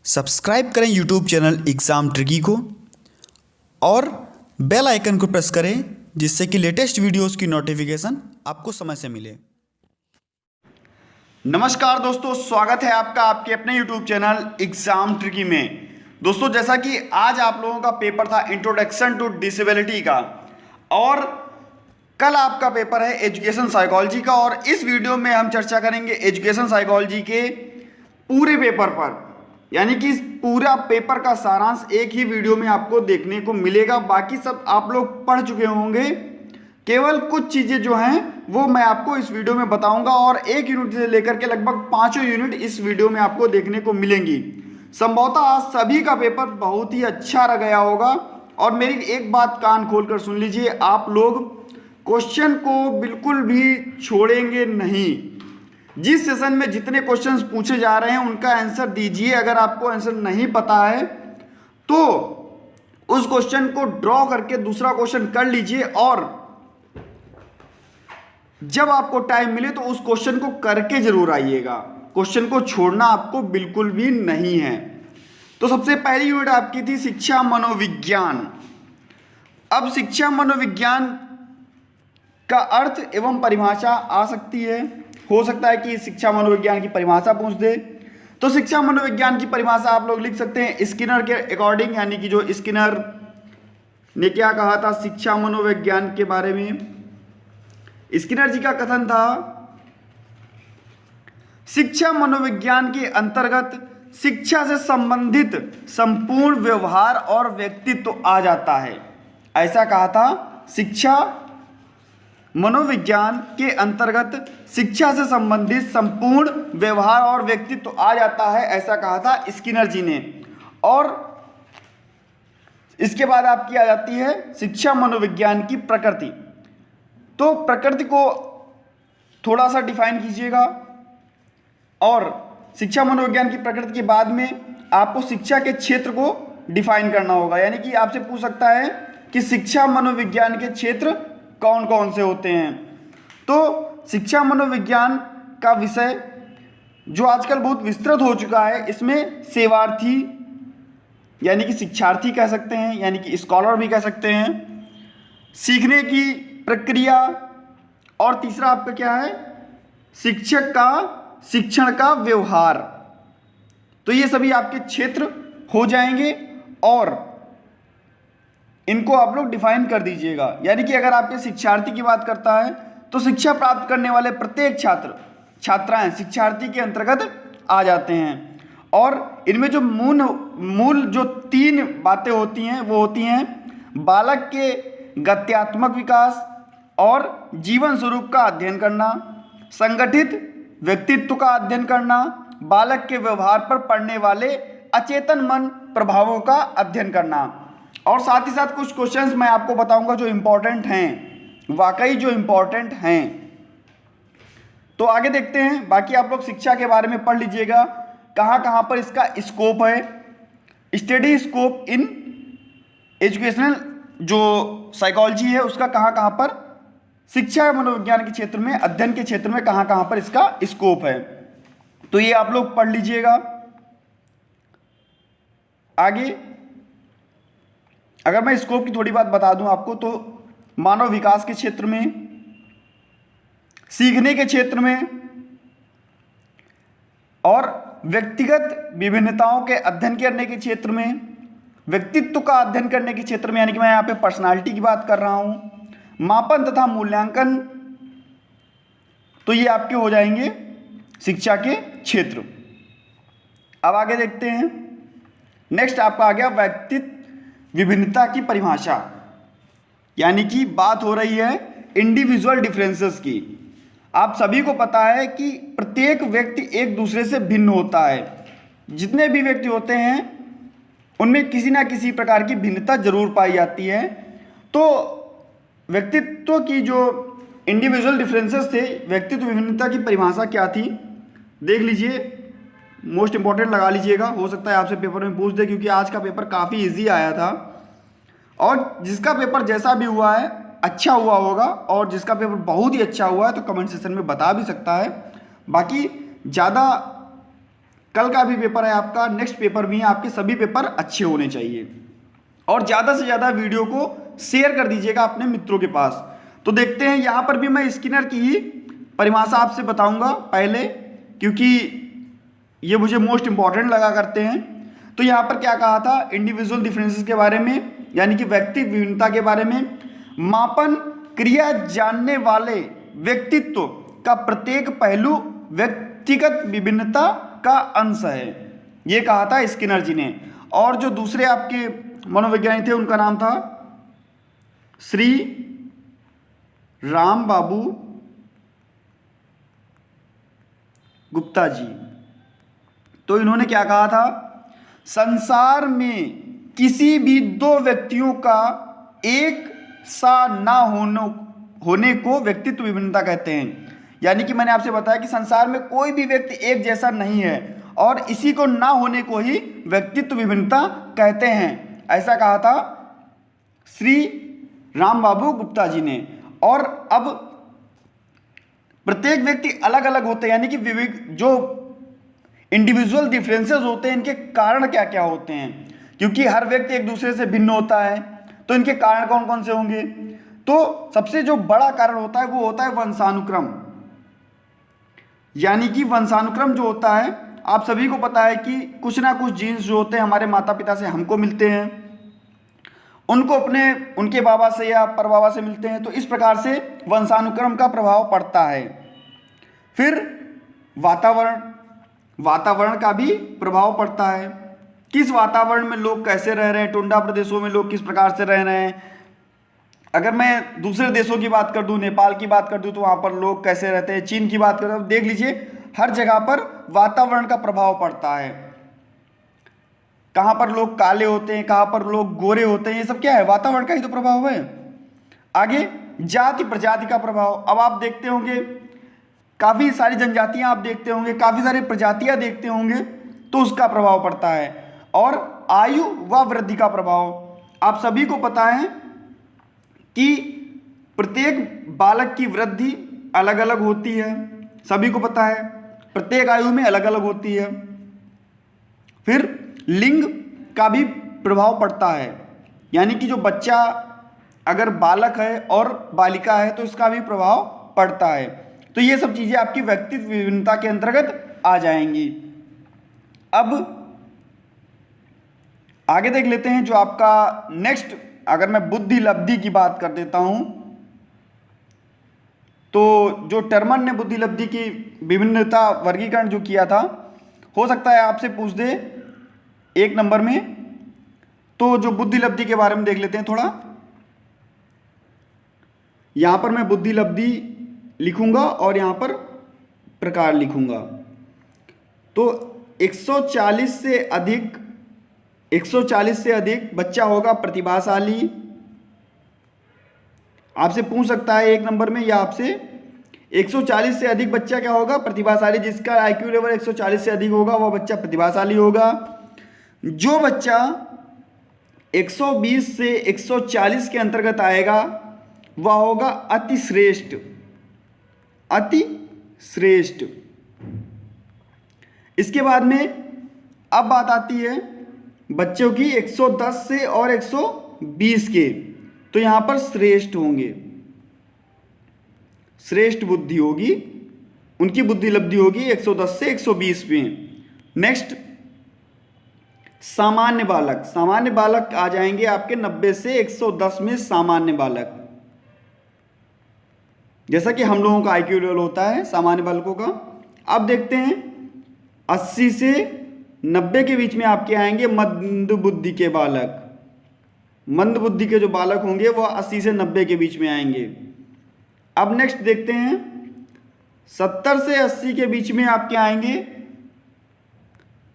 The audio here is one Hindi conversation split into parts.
सब्सक्राइब करें यूट्यूब चैनल एग्ज़ाम ट्रिकी को और बेल आइकन को प्रेस करें जिससे कि लेटेस्ट वीडियोस की नोटिफिकेशन आपको समय से मिले। नमस्कार दोस्तों, स्वागत है आपका आपके अपने यूट्यूब चैनल एग्ज़ाम ट्रिकी में। दोस्तों, जैसा कि आज आप लोगों का पेपर था इंट्रोडक्शन टू डिसेबिलिटी का और कल आपका पेपर है एजुकेशन साइकोलॉजी का, और इस वीडियो में हम चर्चा करेंगे एजुकेशन साइकोलॉजी के पूरे पेपर पर, यानी कि पूरा पेपर का सारांश एक ही वीडियो में आपको देखने को मिलेगा। बाकी सब आप लोग पढ़ चुके होंगे, केवल कुछ चीज़ें जो हैं वो मैं आपको इस वीडियो में बताऊंगा और एक यूनिट से लेकर के लगभग 5 यूनिट इस वीडियो में आपको देखने को मिलेंगी। संभवतः आज सभी का पेपर बहुत ही अच्छा रह गया होगा। और मेरी एक बात कान खोलकर सुन लीजिए, आप लोग क्वेश्चन को बिल्कुल भी छोड़ेंगे नहीं। जिस सेशन में जितने क्वेश्चंस पूछे जा रहे हैं उनका आंसर दीजिए। अगर आपको आंसर नहीं पता है तो उस क्वेश्चन को ड्रॉ करके दूसरा क्वेश्चन कर लीजिए, और जब आपको टाइम मिले तो उस क्वेश्चन को करके जरूर आइएगा। क्वेश्चन को छोड़ना आपको बिल्कुल भी नहीं है। तो सबसे पहली यूनिट आपकी थी शिक्षा मनोविज्ञान। अब शिक्षा मनोविज्ञान का अर्थ एवं परिभाषा आ सकती है, हो सकता है कि शिक्षा मनोविज्ञान की परिभाषा पूछ दे। तो शिक्षा मनोविज्ञान की परिभाषा आप लोग लिख सकते हैं स्किनर के अकॉर्डिंग, यानी कि जो स्किनर ने क्या कहा था शिक्षा मनोविज्ञान के बारे में। स्किनर जी का कथन था, शिक्षा मनोविज्ञान के अंतर्गत शिक्षा से संबंधित संपूर्ण व्यवहार और व्यक्तित्व आ जाता है। ऐसा कहा था, शिक्षा मनोविज्ञान के अंतर्गत शिक्षा से संबंधित संपूर्ण व्यवहार और व्यक्तित्व आ जाता है, ऐसा कहा था स्किनर जी ने। और इसके बाद आपकी आ जाती है शिक्षा मनोविज्ञान की प्रकृति। तो प्रकृति को थोड़ा सा डिफाइन कीजिएगा, और शिक्षा मनोविज्ञान की प्रकृति के बाद में आपको शिक्षा के क्षेत्र को डिफाइन करना होगा। यानी कि आपसे पूछ सकता है कि शिक्षा मनोविज्ञान के क्षेत्र कौन कौन से होते हैं। तो शिक्षा मनोविज्ञान का विषय जो आजकल बहुत विस्तृत हो चुका है, इसमें सेवार्थी यानी कि शिक्षार्थी कह सकते हैं, यानी कि स्कॉलर भी कह सकते हैं, सीखने की प्रक्रिया, और तीसरा आपका क्या है शिक्षक का शिक्षण का व्यवहार। तो ये सभी आपके क्षेत्र हो जाएंगे और इनको आप लोग डिफाइन कर दीजिएगा। यानी कि अगर आपके शिक्षार्थी की बात करता है तो शिक्षा प्राप्त करने वाले प्रत्येक छात्र छात्राएं शिक्षार्थी के अंतर्गत आ जाते हैं। और इनमें जो मूल जो 3 बातें होती हैं वो होती हैं बालक के गत्यात्मक विकास और जीवन स्वरूप का अध्ययन करना, संगठित व्यक्तित्व का अध्ययन करना, बालक के व्यवहार पर पड़ने वाले अचेतन मन प्रभावों का अध्ययन करना। और साथ ही साथ कुछ क्वेश्चंस मैं आपको बताऊंगा जो इंपॉर्टेंट हैं, वाकई जो इंपॉर्टेंट हैं। तो आगे देखते हैं। बाकी आप लोग शिक्षा के बारे में पढ़ लीजिएगा, कहाँ कहाँ पर इसका स्कोप है, स्टडी स्कोप इन एजुकेशनल जो साइकोलॉजी है उसका कहाँ कहाँ पर, शिक्षा मनोविज्ञान के क्षेत्र में, अध्ययन के क्षेत्र में कहाँ कहाँ पर इसका स्कोप है। तो ये आप लोग पढ़ लीजिएगा। आगे अगर मैं स्कोप की थोड़ी बात बता दूं आपको, तो मानव विकास के क्षेत्र में, सीखने के क्षेत्र में, और व्यक्तिगत विभिन्नताओं के अध्ययन करने के क्षेत्र में, व्यक्तित्व का अध्ययन करने के क्षेत्र में, यानी कि मैं यहाँ पे पर्सनालिटी की बात कर रहा हूं, मापन तथा मूल्यांकन। तो ये आपके हो जाएंगे शिक्षा के क्षेत्र। अब आगे देखते हैं। नेक्स्ट आपका आ गया व्यक्तित्व विभिन्नता की परिभाषा, यानी कि बात हो रही है इंडिविजुअल डिफरेंसेस की। आप सभी को पता है कि प्रत्येक व्यक्ति एक दूसरे से भिन्न होता है। जितने भी व्यक्ति होते हैं उनमें किसी ना किसी प्रकार की भिन्नता जरूर पाई जाती है। तो व्यक्तित्व की जो इंडिविजुअल डिफरेंसेस थे, व्यक्तित्व विभिन्नता की परिभाषा क्या थी देख लीजिए, मोस्ट इंपॉर्टेंट लगा लीजिएगा। हो सकता है आपसे पेपर में पूछ दे, क्योंकि आज का पेपर काफ़ी इजी आया था। और जिसका पेपर जैसा भी हुआ है अच्छा हुआ होगा, और जिसका पेपर बहुत ही अच्छा हुआ है तो कमेंट सेक्शन में बता भी सकता है। बाकी ज़्यादा कल का भी पेपर है आपका, नेक्स्ट पेपर भी है, आपके सभी पेपर अच्छे होने चाहिए। और ज़्यादा से ज़्यादा वीडियो को शेयर कर दीजिएगा अपने मित्रों के पास। तो देखते हैं, यहाँ पर भी मैं स्किनर की ही परिभाषा आपसे बताऊंगा पहले, क्योंकि ये मुझे मोस्ट इंपॉर्टेंट लगा करते हैं। तो यहाँ पर क्या कहा था, इंडिविजुअल डिफरेंसेस के बारे में, यानी कि व्यक्ति विभिन्नता के बारे में। मापन क्रिया जानने वाले व्यक्तित्व का प्रत्येक पहलू व्यक्तिगत विभिन्नता का अंश है, ये कहा था स्किनर जी ने। और जो दूसरे आपके मनोवैज्ञानिक थे उनका नाम था श्री राम बाबू गुप्ता जी। तो इन्होंने क्या कहा था, संसार में किसी भी दो व्यक्तियों का एक सा ना होने को व्यक्तित्व विभिन्नता कहते हैं। यानी कि मैंने आपसे बताया कि संसार में कोई भी व्यक्ति एक जैसा नहीं है, और इसी को ना होने को ही व्यक्तित्व विभिन्नता कहते हैं, ऐसा कहा था श्री राम बाबू गुप्ता जी ने। और अब प्रत्येक व्यक्ति अलग अलग होते हैं, यानी कि जो इंडिविजुअल डिफरेंसेस होते हैं इनके कारण क्या क्या होते हैं, क्योंकि हर व्यक्ति एक दूसरे से भिन्न होता है। तो इनके कारण कौन कौन से होंगे, तो सबसे जो बड़ा कारण होता है वो होता है वंशानुक्रम। यानी कि वंशानुक्रम जो होता है, आप सभी को पता है कि कुछ ना कुछ जीन्स जो होते हैं हमारे माता पिता से हमको मिलते हैं, उनको उनके बाबा से या परबाबा से मिलते हैं। तो इस प्रकार से वंशानुक्रम का प्रभाव पड़ता है। फिर वातावरण का भी प्रभाव पड़ता है, किस वातावरण में लोग कैसे रह रहे हैं, टुंडा प्रदेशों में लोग किस प्रकार से रह रहे हैं। अगर मैं दूसरे देशों की बात कर दूं, नेपाल की बात कर दूं, तो वहाँ पर लोग कैसे रहते हैं, चीन की बात कर दूं, देख लीजिए हर जगह पर वातावरण का प्रभाव पड़ता है। कहाँ पर लोग काले होते हैं, कहाँ पर लोग गोरे होते हैं, ये सब क्या है, वातावरण का ही तो प्रभाव है। आगे जाति प्रजाति का प्रभाव। अब आप देखते होंगे काफ़ी सारी जनजातियाँ, आप देखते होंगे काफ़ी सारी प्रजातियाँ देखते होंगे, तो उसका प्रभाव पड़ता है। और आयु व वृद्धि का प्रभाव। आप सभी को पता है कि प्रत्येक बालक की वृद्धि अलग अलग होती है, सभी को पता है, प्रत्येक आयु में अलग अलग होती है। फिर लिंग का भी प्रभाव पड़ता है, यानी कि जो बच्चा अगर बालक है और बालिका है तो इसका भी प्रभाव पड़ता है। तो ये सब चीज़ें आपकी व्यक्तित्व विभिन्नता के अंतर्गत आ जाएंगी। अब आगे देख लेते हैं जो आपका नेक्स्ट, अगर मैं बुद्धि लब्धि की बात कर देता हूं, तो जो टर्मन ने बुद्धि लब्धि की विभिन्नता वर्गीकरण जो किया था, हो सकता है आपसे पूछ दे 1 नंबर में। तो जो बुद्धि लब्धि के बारे में देख लेते हैं थोड़ा। यहां पर मैं बुद्धि लब्धि लिखूंगा और यहां पर प्रकार लिखूंगा। तो 140 से अधिक बच्चा होगा प्रतिभाशाली। आपसे पूछ सकता है 1 नंबर में, या आपसे 140 से अधिक बच्चा क्या होगा, प्रतिभाशाली। जिसका आईक्यू लेवल 140 से अधिक होगा वह बच्चा प्रतिभाशाली होगा। जो बच्चा 120 से 140 के अंतर्गत आएगा वह होगा अति श्रेष्ठ। इसके बाद में अब बात आती है बच्चों की 110 से और 120 के, तो यहां पर श्रेष्ठ होंगे, श्रेष्ठ बुद्धि होगी, उनकी बुद्धि लब्धि होगी 110 से 120 में। नेक्स्ट सामान्य बालक आ जाएंगे आपके 90 से 110 में सामान्य बालक। जैसा कि हम लोगों का आईक्यू लेवल होता है सामान्य बालकों का। अब देखते हैं 80 से 90 के बीच में आपके आएंगे मंद बुद्धि के बालक। मंद बुद्धि के जो बालक होंगे वह 80 से 90 के बीच में आएंगे। अब नेक्स्ट देखते हैं 70 से 80 के बीच में आपके आएंगे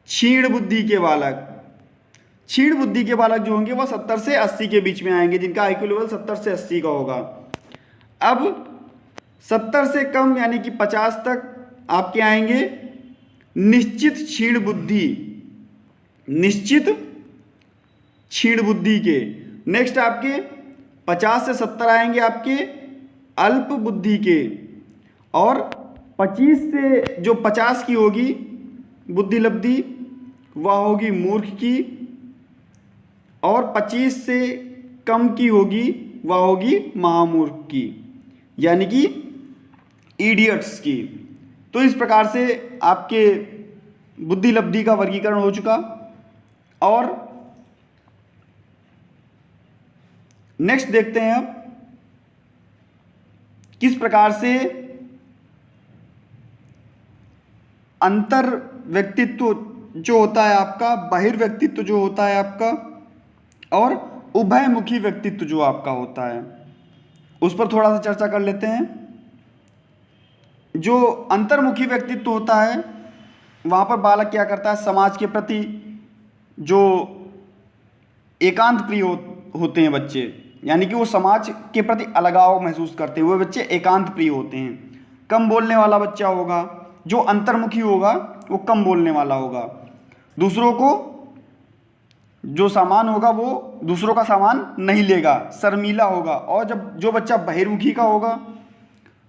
क्षीण बुद्धि के बालक। क्षीण बुद्धि के बालक जो होंगे वह 70 से 80 के बीच में आएंगे, जिनका आईक्यू लेवल 70 से 80 का होगा। अब 70 से कम यानी कि 50 तक आपके आएंगे निश्चित क्षीण बुद्धि के। नेक्स्ट आपके 50 से 70 आएंगे आपके अल्प बुद्धि के। और 25 से जो 50 की होगी बुद्धि लब्धि वह होगी मूर्ख की, और 25 से कम की होगी वह होगी महामूर्ख की, यानी कि इडियट्स की। तो इस प्रकार से आपके बुद्धि लब्धि का वर्गीकरण हो चुका। और नेक्स्ट देखते हैं अब किस प्रकार से अंतर व्यक्तित्व जो होता है आपका, बहिर्व्यक्तित्व जो होता है आपका, और उभयमुखी व्यक्तित्व जो आपका होता है, उस पर थोड़ा सा चर्चा कर लेते हैं। जो अंतर्मुखी व्यक्तित्व होता है वहाँ पर बालक क्या करता है, समाज के प्रति जो एकांत प्रिय होते हैं बच्चे, यानी कि वो समाज के प्रति अलगाव महसूस करते हैं, वो बच्चे एकांत प्रिय होते हैं। कम बोलने वाला बच्चा होगा, जो अंतर्मुखी होगा वो कम बोलने वाला होगा, दूसरों को जो सामान होगा वो दूसरों का सामान नहीं लेगा, शर्मीला होगा। और जब जो बच्चा बहिर्मुखी का होगा,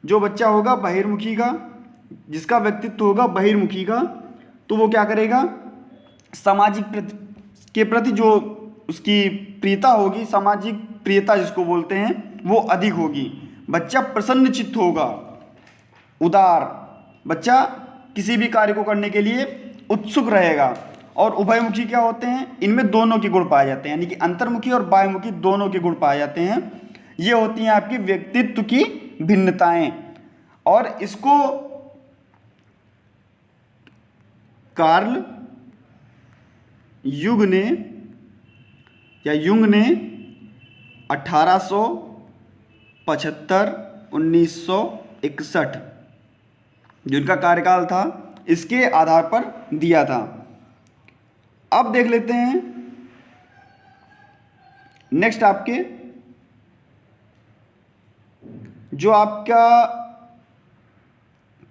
जो बच्चा होगा बहिर्मुखी का, जिसका व्यक्तित्व होगा बहिर्मुखी का, तो वो क्या करेगा, सामाजिक के प्रति जो उसकी प्रियता होगी, सामाजिक प्रियता जिसको बोलते हैं, वो अधिक होगी। बच्चा प्रसन्नचित्त होगा, उदार, बच्चा किसी भी कार्य को करने के लिए उत्सुक रहेगा। और उभयमुखी क्या होते हैं, इनमें दोनों के गुण पाए जाते हैं, यानी कि अंतर्मुखी और बाह्यमुखी दोनों के गुण पाए जाते हैं। ये होती हैं आपकी व्यक्तित्व की भिन्नताएं। और इसको कार्ल युंग ने 1875-1961 जो इनका कार्यकाल था इसके आधार पर दिया था। अब देख लेते हैं नेक्स्ट आपके जो आपका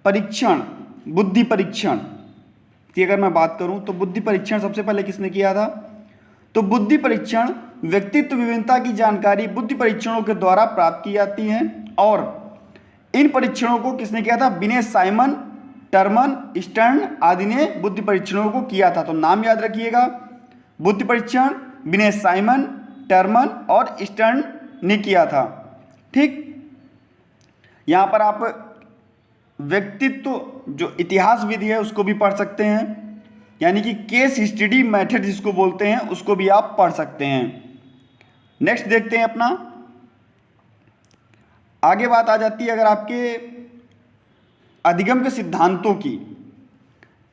परीक्षण, बुद्धि परीक्षण की अगर मैं बात करूं तो बुद्धि परीक्षण सबसे पहले किसने किया था, तो बुद्धि परीक्षण व्यक्तित्व विभिन्नता की जानकारी बुद्धि परीक्षणों के द्वारा प्राप्त की जाती है। और इन परीक्षणों को किसने किया था, विनय साइमन, टर्मन, स्टर्न आदि ने बुद्धि परीक्षणों को किया था। तो नाम याद रखिएगा, बुद्धि परीक्षण विनय साइमन, टर्मन और स्टर्न ने किया था। ठीक, यहाँ पर आप व्यक्तित्व जो इतिहास विधि है उसको भी पढ़ सकते हैं, यानी कि केस स्टडी मेथड जिसको बोलते हैं उसको भी आप पढ़ सकते हैं। नेक्स्ट देखते हैं अपना आगे बात आ जाती है अगर आपके अधिगम के सिद्धांतों की।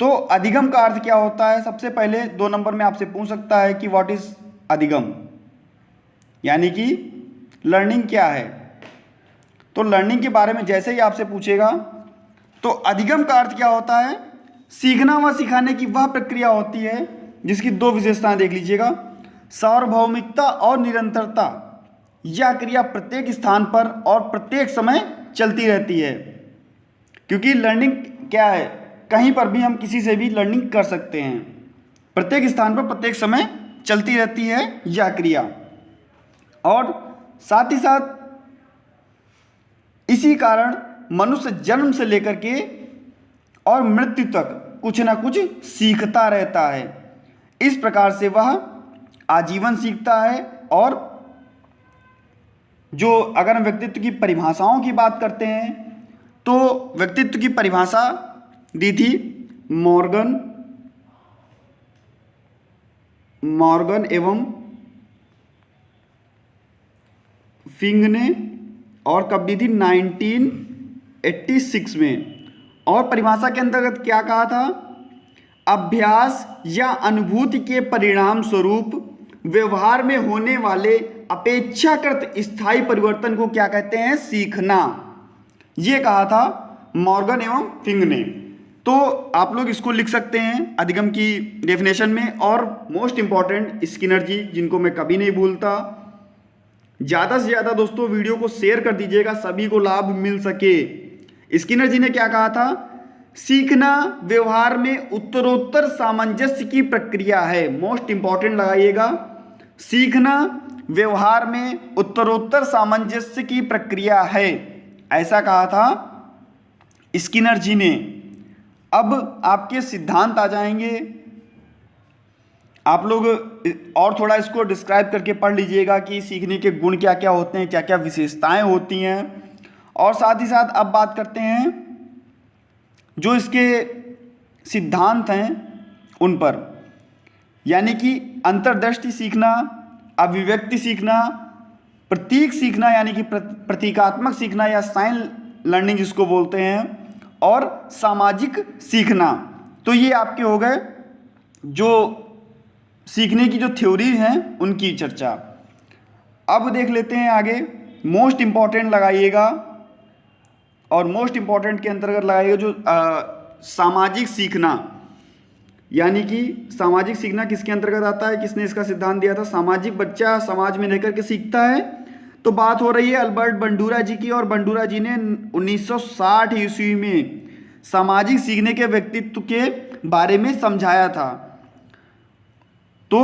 तो अधिगम का अर्थ क्या होता है, सबसे पहले 2 नंबर में आपसे पूछ सकता है कि व्हाट इज अधिगम, यानी कि लर्निंग क्या है। तो लर्निंग के बारे में जैसे ही आपसे पूछेगा तो अधिगम का अर्थ क्या होता है, सीखना व सिखाने की वह प्रक्रिया होती है जिसकी 2 विशेषताएं देख लीजिएगा, सार्वभौमिकता और निरंतरता। यह क्रिया प्रत्येक स्थान पर और प्रत्येक समय चलती रहती है, क्योंकि लर्निंग क्या है, कहीं पर भी हम किसी से भी लर्निंग कर सकते हैं, प्रत्येक स्थान पर प्रत्येक समय चलती रहती है यह क्रिया। और साथ ही साथ इसी कारण मनुष्य जन्म से लेकर के और मृत्यु तक कुछ ना कुछ सीखता रहता है। इस प्रकार से वह आजीवन सीखता है। और जो अगर हम व्यक्तित्व की परिभाषाओं की बात करते हैं तो व्यक्तित्व की परिभाषा दी थी मॉर्गन एवं फिंग ने, और कब दी थी 1986 में। और परिभाषा के अंतर्गत क्या कहा था, अभ्यास या अनुभूति के परिणाम स्वरूप व्यवहार में होने वाले अपेक्षाकृत स्थायी परिवर्तन को क्या कहते हैं, सीखना। ये कहा था मॉर्गन एवं फिंग ने। तो आप लोग इसको लिख सकते हैं अधिगम की डेफिनेशन में। और मोस्ट इंपॉर्टेंट स्किनर जी, जिनको मैं कभी नहीं भूलता, ज़्यादा से ज़्यादा दोस्तों वीडियो को शेयर कर दीजिएगा, सभी को लाभ मिल सके। स्किनर जी ने क्या कहा था, सीखना व्यवहार में उत्तरोत्तर सामंजस्य की प्रक्रिया है। मोस्ट इंपॉर्टेंट लगाइएगा, सीखना व्यवहार में उत्तरोत्तर सामंजस्य की प्रक्रिया है, ऐसा कहा था स्किनर जी ने। अब आपके सिद्धांत आ जाएंगे। आप लोग और थोड़ा इसको डिस्क्राइब करके पढ़ लीजिएगा कि सीखने के गुण क्या क्या होते हैं, क्या क्या विशेषताएं होती हैं। और साथ ही साथ अब बात करते हैं जो इसके सिद्धांत हैं उन पर, यानी कि अंतर्दृष्टि सीखना, अभिव्यक्ति सीखना, प्रतीक सीखना यानी कि प्रतीकात्मक सीखना या साइन लर्निंग जिसको बोलते हैं, और सामाजिक सीखना। तो ये आपके हो गए जो सीखने की जो थ्योरी हैं उनकी चर्चा। अब देख लेते हैं आगे। मोस्ट इम्पॉर्टेंट लगाइएगा, और मोस्ट इम्पॉर्टेंट के अंतर्गत लगाइएगा जो सामाजिक सीखना, यानी कि सामाजिक सीखना किसके अंतर्गत आता है, किसने इसका सिद्धांत दिया था। सामाजिक बच्चा समाज में रहकर के सीखता है। तो बात हो रही है अल्बर्ट बंडूरा जी की, और बंडूरा जी ने 1960 ईस्वी में सामाजिक सीखने के व्यक्तित्व के बारे में समझाया था। तो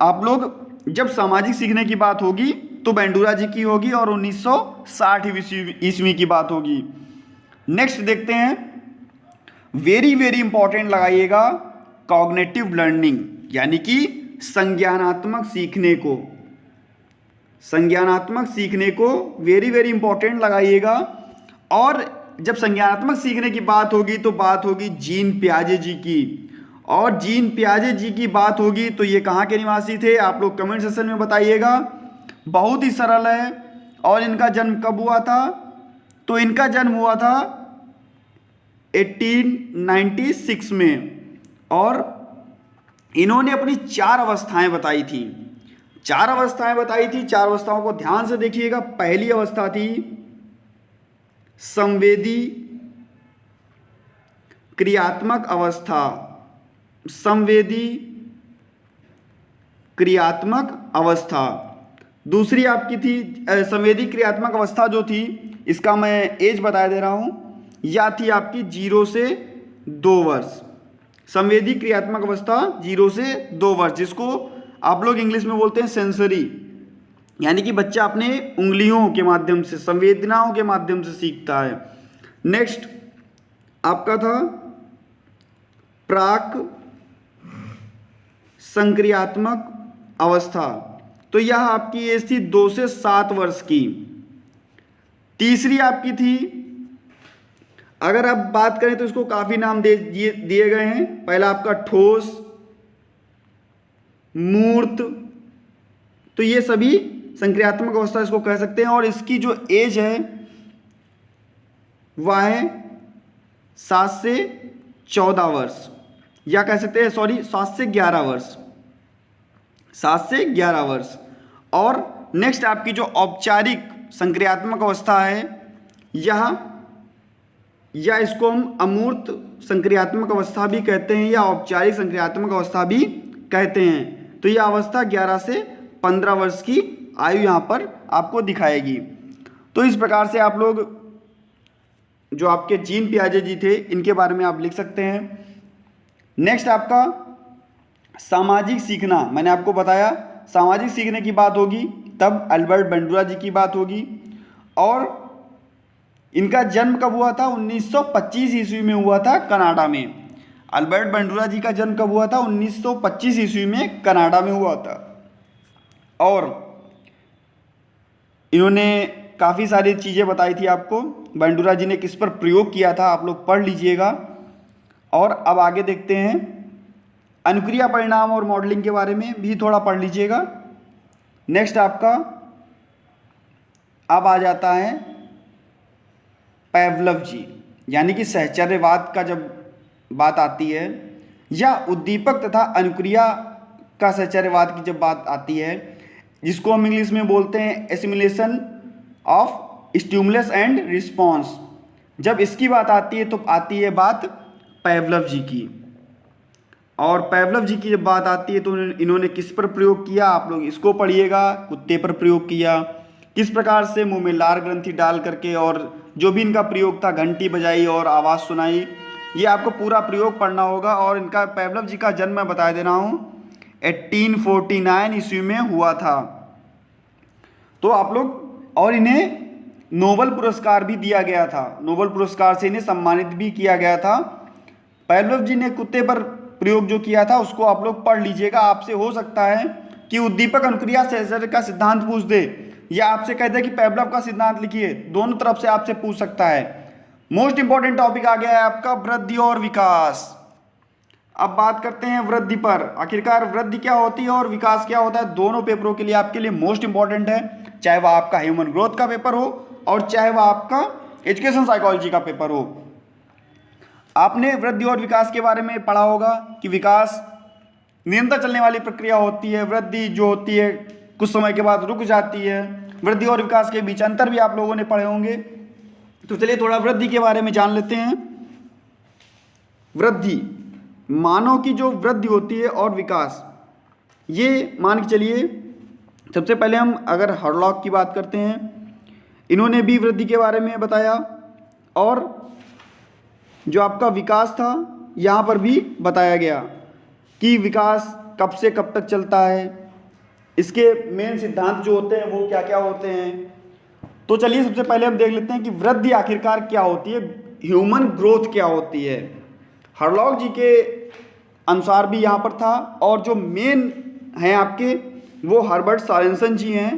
आप लोग जब सामाजिक सीखने की बात होगी तो बंडूरा जी की होगी, और 1960 ईस्वी की बात होगी। नेक्स्ट देखते हैं, वेरी वेरी इंपॉर्टेंट लगाइएगा, कॉग्निटिव लर्निंग, यानी कि संज्ञानात्मक सीखने को। संज्ञानात्मक सीखने को वेरी वेरी इंपॉर्टेंट लगाइएगा। और जब संज्ञानात्मक सीखने की बात होगी तो बात होगी जीन पियाजे जी की, और जीन पियाजे जी की बात होगी तो ये कहाँ के निवासी थे, आप लोग कमेंट सेक्शन में बताइएगा। बहुत ही सरल है। और इनका जन्म कब हुआ था, तो इनका जन्म हुआ था 1896 में, और इन्होंने अपनी 4 अवस्थाएं बताई थी। 4 अवस्थाएं बताई थी, 4 अवस्थाओं को ध्यान से देखिएगा। पहली अवस्था थी संवेदी क्रियात्मक अवस्था, संवेदी क्रियात्मक अवस्था। दूसरी आपकी थी संवेदी क्रियात्मक अवस्था जो थी, इसका मैं एज बता दे रहा हूं, या थी आपकी 0 से 2 वर्ष। संवेदी क्रियात्मक अवस्था 0 से 2 वर्ष, जिसको आप लोग इंग्लिश में बोलते हैं सेंसरी, यानी कि बच्चा अपने उंगलियों के माध्यम से, संवेदनाओं के माध्यम से सीखता है। नेक्स्ट आपका था प्राक संक्रियात्मक अवस्था, तो यह आपकी एज थी 2 से 7 वर्ष की। तीसरी आपकी थी, अगर आप बात करें तो इसको काफी नाम दिए गए हैं। पहला आपका ठोस, मूर्त, तो ये सभी संक्रियात्मक अवस्था इसको कह सकते हैं। और इसकी जो एज है वह है 7 से 14 वर्ष, या कह सकते हैं 7 से 11 वर्ष, 7 से 11 वर्ष। और नेक्स्ट आपकी जो औपचारिक संक्रियात्मक अवस्था है, या इसको हम अमूर्त संक्रियात्मक अवस्था भी कहते हैं, या औपचारिक संक्रियात्मक अवस्था भी कहते हैं। तो यह अवस्था 11 से 15 वर्ष की आयु यहाँ पर आपको दिखाएगी। तो इस प्रकार से आप लोग जो आपके जीन पियाजे जी थे इनके बारे में आप लिख सकते हैं। नेक्स्ट आपका सामाजिक सीखना, मैंने आपको बताया सामाजिक सीखने की बात होगी तब अल्बर्ट बंडूरा जी की बात होगी। और इनका जन्म कब हुआ था, 1925 ईस्वी में हुआ था कनाडा में। अल्बर्ट बंडूरा जी का जन्म कब हुआ था, 1925 ईस्वी में कनाडा में हुआ था। और इन्होंने काफ़ी सारी चीज़ें बताई थी आपको, बंडूरा जी ने किस पर प्रयोग किया था, आप लोग पढ़ लीजिएगा। और अब आगे देखते हैं अनुक्रिया परिणाम और मॉडलिंग के बारे में भी थोड़ा पढ़ लीजिएगा। नेक्स्ट आपका अब आ जाता है पैवलव जी, यानी कि सहचर्यवाद का जब बात आती है, या उद्दीपक तथा अनुक्रिया का सहचर्यवाद की जब बात आती है, जिसको हम इंग्लिश में बोलते हैं assimilation of stimulus and response, जब इसकी बात आती है तो आती है बात पैवलव जी की। और पैवलव जी की जब बात आती है तो इन्होंने किस पर प्रयोग किया, आप लोग इसको पढ़िएगा। कुत्ते पर प्रयोग किया, किस प्रकार से मुंह में लार ग्रंथि डाल करके, और जो भी इनका प्रयोग था, घंटी बजाई और आवाज़ सुनाई, ये आपको पूरा प्रयोग पढ़ना होगा। और इनका पैवलव जी का जन्म मैं बता दे रहा हूँ 1849 ईस्वी में हुआ था। तो आप लोग, और इन्हें नोबेल पुरस्कार भी दिया गया था, नोबेल पुरस्कार से इन्हें सम्मानित भी किया गया था पावलोव जी ने कुत्ते पर प्रयोग जो किया था उसको आप लोग पढ़ लीजिएगा। आपसे हो सकता है कि उद्दीपक अनुक्रिया सहचर्य का सिद्धांत पूछ दे या आपसे कह दे कि पावलोव का सिद्धांत लिखिए, दोनों तरफ से आपसे पूछ सकता है। मोस्ट इंपॉर्टेंट टॉपिक आ गया है आपका वृद्धि और विकास। अब बात करते हैं वृद्धि पर। आखिरकार वृद्धि क्या होती है और विकास क्या होता है, दोनों पेपरों के लिए आपके लिए मोस्ट इंपॉर्टेंट है, चाहे वह आपका ह्यूमन ग्रोथ का पेपर हो और चाहे वह आपका एजुकेशन साइकोलॉजी का पेपर हो। आपने वृद्धि और विकास के बारे में पढ़ा होगा कि विकास निरंतर चलने वाली प्रक्रिया होती है, वृद्धि जो होती है कुछ समय के बाद रुक जाती है। वृद्धि और विकास के बीच अंतर भी आप लोगों ने पढ़े होंगे। तो चलिए थोड़ा वृद्धि के बारे में जान लेते हैं। वृद्धि, मानव की जो वृद्धि होती है और विकास, ये मान के चलिए सबसे पहले हम अगर हरलॉक की बात करते हैं, इन्होंने भी वृद्धि के बारे में बताया और जो आपका विकास था यहाँ पर भी बताया गया कि विकास कब से कब तक चलता है, इसके मेन सिद्धांत जो होते हैं वो क्या क्या होते हैं। तो चलिए सबसे पहले हम देख लेते हैं कि वृद्धि आखिरकार क्या होती है, ह्यूमन ग्रोथ क्या होती है। हरलॉक जी के अनुसार भी यहाँ पर था और जो मेन हैं आपके वो हर्बर्ट सोरेनसन जी हैं।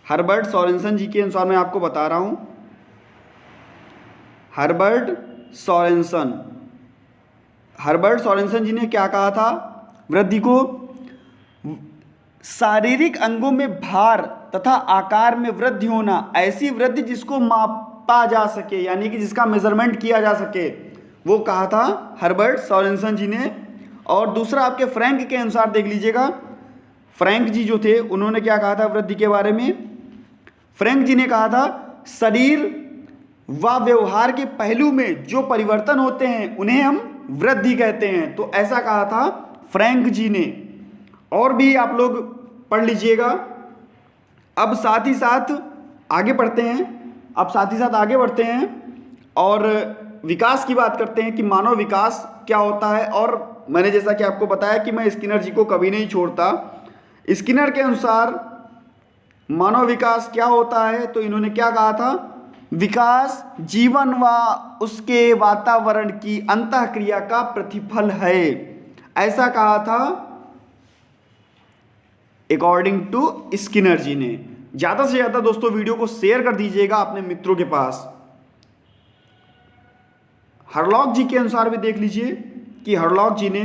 हर्बर्ट सोरेनसन जी के अनुसार मैं आपको बता रहा हूँ, हर्बर्ट सोरेनसन जी ने क्या कहा था, वृद्धि को शारीरिक अंगों में भार तथा आकार में वृद्धि होना, ऐसी वृद्धि जिसको मापा जा सके यानी कि जिसका मेजरमेंट किया जा सके, वो कहा था हर्बर्ट सोरेनसन जी ने। और दूसरा आपके फ्रैंक के अनुसार देख लीजिएगा, फ्रैंक जी जो थे उन्होंने क्या कहा था वृद्धि के बारे में। फ्रैंक जी ने कहा था शरीर व व्यवहार के पहलू में जो परिवर्तन होते हैं उन्हें हम वृद्धि कहते हैं। तो ऐसा कहा था फ्रैंक जी ने। और भी आप लोग पढ़ लीजिएगा। अब साथ ही साथ आगे बढ़ते हैं और विकास की बात करते हैं कि मानव विकास क्या होता है। और मैंने जैसा कि आपको बताया कि मैं स्किनर जी को कभी नहीं छोड़ता। स्किनर के अनुसार मानव विकास क्या होता है, तो इन्होंने क्या कहा था, विकास जीवन व उसके वातावरण की अंतःक्रिया का प्रतिफल है, ऐसा कहा था अकॉर्डिंग टू स्किनर जी ने। ज़्यादा से ज़्यादा दोस्तों वीडियो को शेयर कर दीजिएगा अपने मित्रों के पास। हरलॉक जी के अनुसार भी देख लीजिए कि हरलॉक जी ने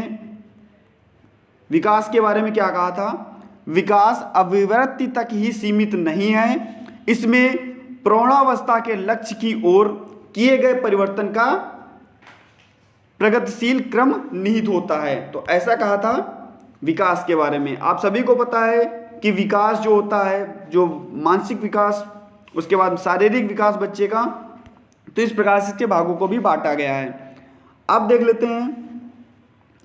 विकास के बारे में क्या कहा था, विकास अभिवृत्ति तक ही सीमित नहीं है, इसमें प्रौढ़ावस्था के लक्ष्य की ओर किए गए परिवर्तन का प्रगतिशील क्रम निहित होता है। तो ऐसा कहा था विकास के बारे में। आप सभी को पता है कि विकास जो होता है, जो मानसिक विकास, उसके बाद शारीरिक विकास बच्चे का, तो इस प्रकार से इसके भागों को भी बांटा गया है। अब देख लेते हैं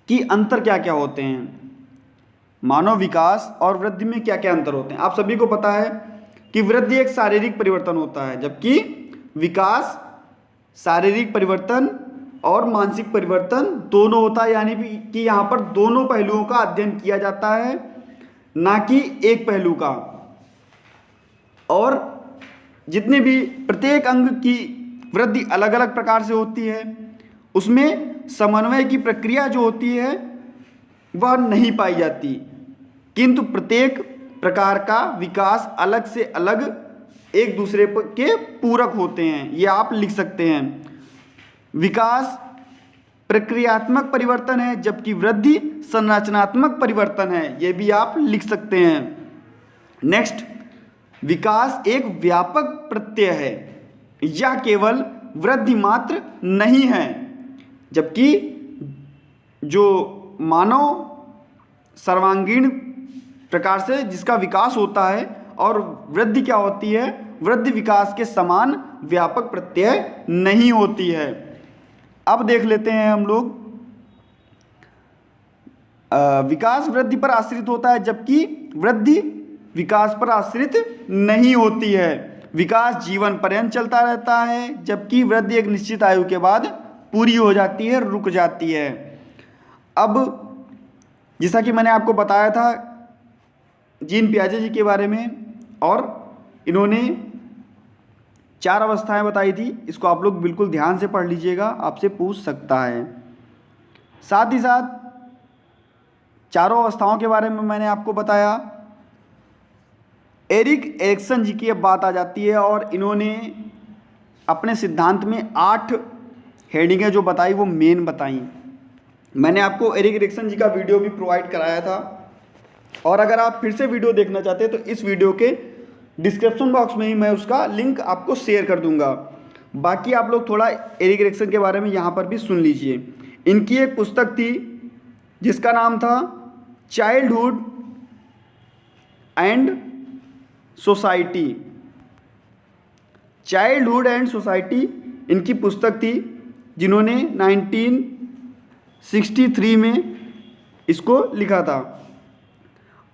कि अंतर क्या क्या होते हैं, मानव विकास और वृद्धि में क्या क्या अंतर होते हैं। आप सभी को पता है कि वृद्धि एक शारीरिक परिवर्तन होता है, जबकि विकास शारीरिक परिवर्तन और मानसिक परिवर्तन दोनों होता है। यानी कि यहाँ पर दोनों पहलुओं का अध्ययन किया जाता है, ना कि एक पहलू का। और जितने भी प्रत्येक अंग की वृद्धि अलग अलग प्रकार से होती है, उसमें समन्वय की प्रक्रिया जो होती है वह नहीं पाई जाती, किंतु प्रत्येक प्रकार का विकास अलग से अलग एक दूसरे के पूरक होते हैं। ये आप लिख सकते हैं। विकास प्रक्रियात्मक परिवर्तन है, जबकि वृद्धि संरचनात्मक परिवर्तन है, ये भी आप लिख सकते हैं। नेक्स्ट, विकास एक व्यापक प्रत्यय है, यह केवल वृद्धि मात्र नहीं है, जबकि जो मानव सर्वांगीण प्रकार से जिसका विकास होता है, और वृद्धि क्या होती है, वृद्धि विकास के समान व्यापक प्रत्यय नहीं होती है। अब देख लेते हैं हम लोग, विकास वृद्धि पर आश्रित होता है, जबकि वृद्धि विकास पर आश्रित नहीं होती है। विकास जीवन पर्यंत चलता रहता है, जबकि वृद्धि एक निश्चित आयु के बाद पूरी हो जाती है, रुक जाती है। अब जैसा कि मैंने आपको बताया था जीन पियाजे जी के बारे में, और इन्होंने 4 अवस्थाएं बताई थी। इसको आप लोग बिल्कुल ध्यान से पढ़ लीजिएगा, आपसे पूछ सकता है। साथ ही साथ चारों अवस्थाओं के बारे में मैंने आपको बताया। एरिक एरिक्सन जी की अब बात आ जाती है और इन्होंने अपने सिद्धांत में 8 हेडिंगें जो बताई वो मेन बताई। मैंने आपको एरिक एरिक्सन जी का वीडियो भी प्रोवाइड कराया था और अगर आप फिर से वीडियो देखना चाहते हैं तो इस वीडियो के डिस्क्रिप्शन बॉक्स में ही मैं उसका लिंक आपको शेयर कर दूंगा। बाकी आप लोग थोड़ा एरिक एरिक्सन के बारे में यहाँ पर भी सुन लीजिए। इनकी एक पुस्तक थी जिसका नाम था childhood and society. Childhood and society इनकी पुस्तक थी जिन्होंने 1963 में इसको लिखा था।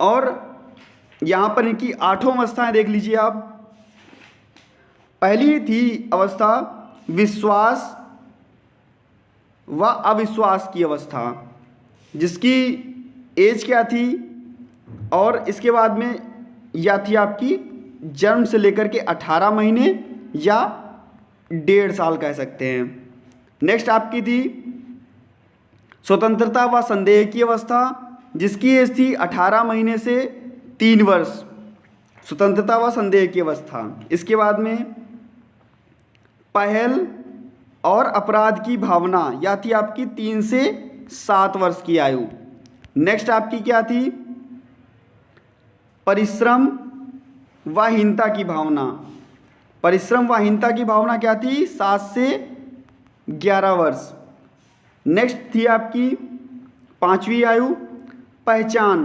और यहाँ पर इनकी 8 अवस्थाएं देख लीजिए आप। पहली थी अवस्था विश्वास व अविश्वास की अवस्था, जिसकी एज क्या थी, और इसके बाद में या थी आपकी जन्म से लेकर के 18 महीने या 1.5 साल कह सकते हैं। नेक्स्ट आपकी थी स्वतंत्रता व संदेह की अवस्था, जिसकी एज थी 18 महीने से 3 वर्ष, स्वतंत्रता व संदेह की अवस्था। इसके बाद में पहल और अपराध की भावना, या थी आपकी 3 से 7 वर्ष की आयु। नेक्स्ट आपकी क्या थी, परिश्रम व हीनता की भावना। परिश्रम व हीनता की भावना क्या थी, 7 से 11 वर्ष। नेक्स्ट थी आपकी 5वीं आयु पहचान।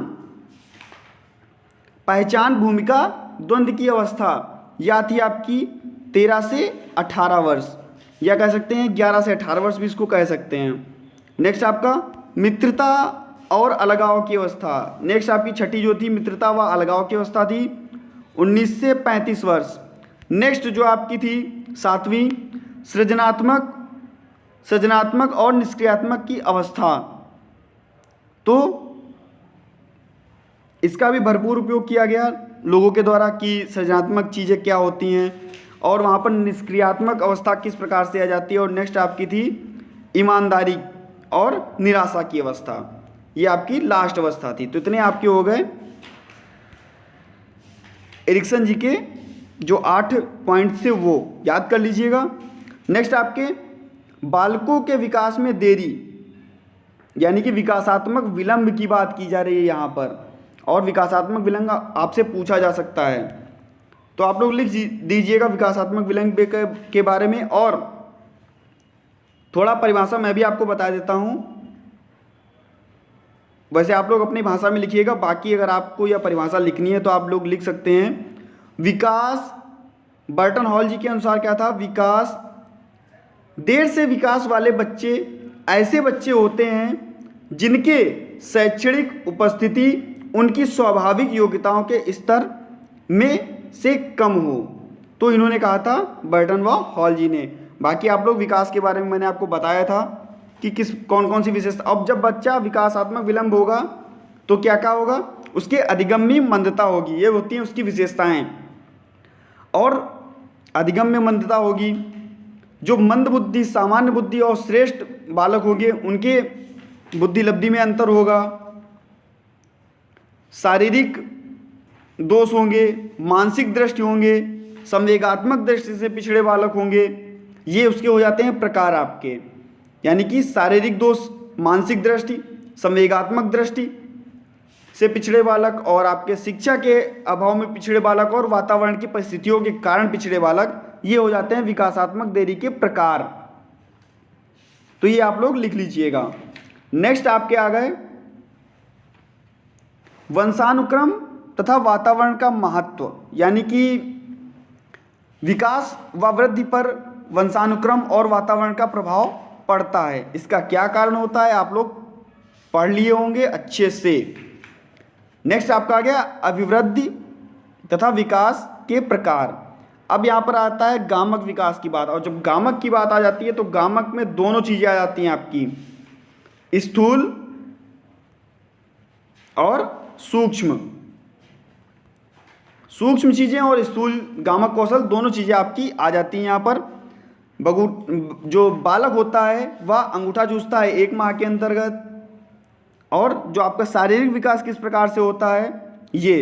पहचान भूमिका द्वंद्व की अवस्था, या थी आपकी 13 से 18 वर्ष, या कह सकते हैं 11 से 18 वर्ष भी इसको कह सकते हैं। नेक्स्ट आपका मित्रता और अलगाव की अवस्था। नेक्स्ट आपकी छठी जो थी मित्रता व अलगाव की अवस्था थी 19 से 35 वर्ष। नेक्स्ट जो आपकी थी 7वीं सृजनात्मक और निष्क्रियात्मक की अवस्था। तो इसका भी भरपूर उपयोग किया गया लोगों के द्वारा कि सृजनात्मक चीज़ें क्या होती हैं और वहाँ पर निष्क्रियात्मक अवस्था किस प्रकार से आ जाती है। और नेक्स्ट आपकी थी ईमानदारी और निराशा की अवस्था, ये आपकी लास्ट अवस्था थी। तो इतने आपके हो गए एरिक्सन जी के जो 8 पॉइंट थे वो याद कर लीजिएगा। नेक्स्ट आपके बालकों के विकास में देरी, यानी कि विकासात्मक विलंब की बात की जा रही है यहाँ पर, और विकासात्मक विलंब आपसे पूछा जा सकता है, तो आप लोग लिख दीजिएगा विकासात्मक विलंब के बारे में। और थोड़ा परिभाषा मैं भी आपको बता देता हूँ, वैसे आप लोग अपनी भाषा में लिखिएगा, बाकी अगर आपको यह परिभाषा लिखनी है तो आप लोग लिख सकते हैं। विकास बर्टन हॉल जी के अनुसार क्या था, विकास देर से विकास वाले बच्चे ऐसे बच्चे होते हैं जिनके शैक्षणिक उपस्थिति उनकी स्वाभाविक योग्यताओं के स्तर में से कम हो। तो इन्होंने कहा था बर्टन व हॉल जी ने। बाकी आप लोग विकास के बारे में मैंने आपको बताया था कि कौन कौन सी विशेषता। अब जब बच्चा विकासात्मक विलंब होगा तो क्या क्या होगा, उसके अधिगम्य मंदता होगी, ये होती हैं उसकी विशेषताएं। और अधिगम्य मंदता होगी, जो मंद बुद्धि, सामान्य बुद्धि और श्रेष्ठ बालक होंगे उनके बुद्धि लब्धि में अंतर होगा। शारीरिक दोष होंगे, मानसिक दृष्टि होंगे, संवेगात्मक दृष्टि से पिछड़े बालक होंगे, ये उसके हो जाते हैं प्रकार आपके। यानी कि शारीरिक दोष, मानसिक दृष्टि, संवेगात्मक दृष्टि से पिछड़े बालक, और आपके शिक्षा के अभाव में पिछड़े बालक, और वातावरण की परिस्थितियों के कारण पिछड़े बालक, ये हो जाते हैं विकासात्मक देरी के प्रकार। तो ये आप लोग लिख लीजिएगा। नेक्स्ट आपके आ गए वंशानुक्रम तथा वातावरण का महत्व, यानी कि विकास व वृद्धि पर वंशानुक्रम और वातावरण का प्रभाव पड़ता है। इसका क्या कारण होता है आप लोग पढ़ लिए होंगे अच्छे से। नेक्स्ट आपका आ गया अभिवृद्धि तथा विकास के प्रकार। अब यहाँ पर आता है गामक विकास की बात, और जब गामक की बात आ जाती है तो गामक में दोनों चीज़ें आ जाती हैं आपकी, स्थूल और सूक्ष्म। सूक्ष्म चीज़ें और स्थूल गामक कौशल दोनों चीज़ें आपकी आ जाती हैं यहाँ पर। बगु जो बालक होता है वह अंगूठा चूसता है 1 माह के अंतर्गत। और जो आपका शारीरिक विकास किस प्रकार से होता है ये।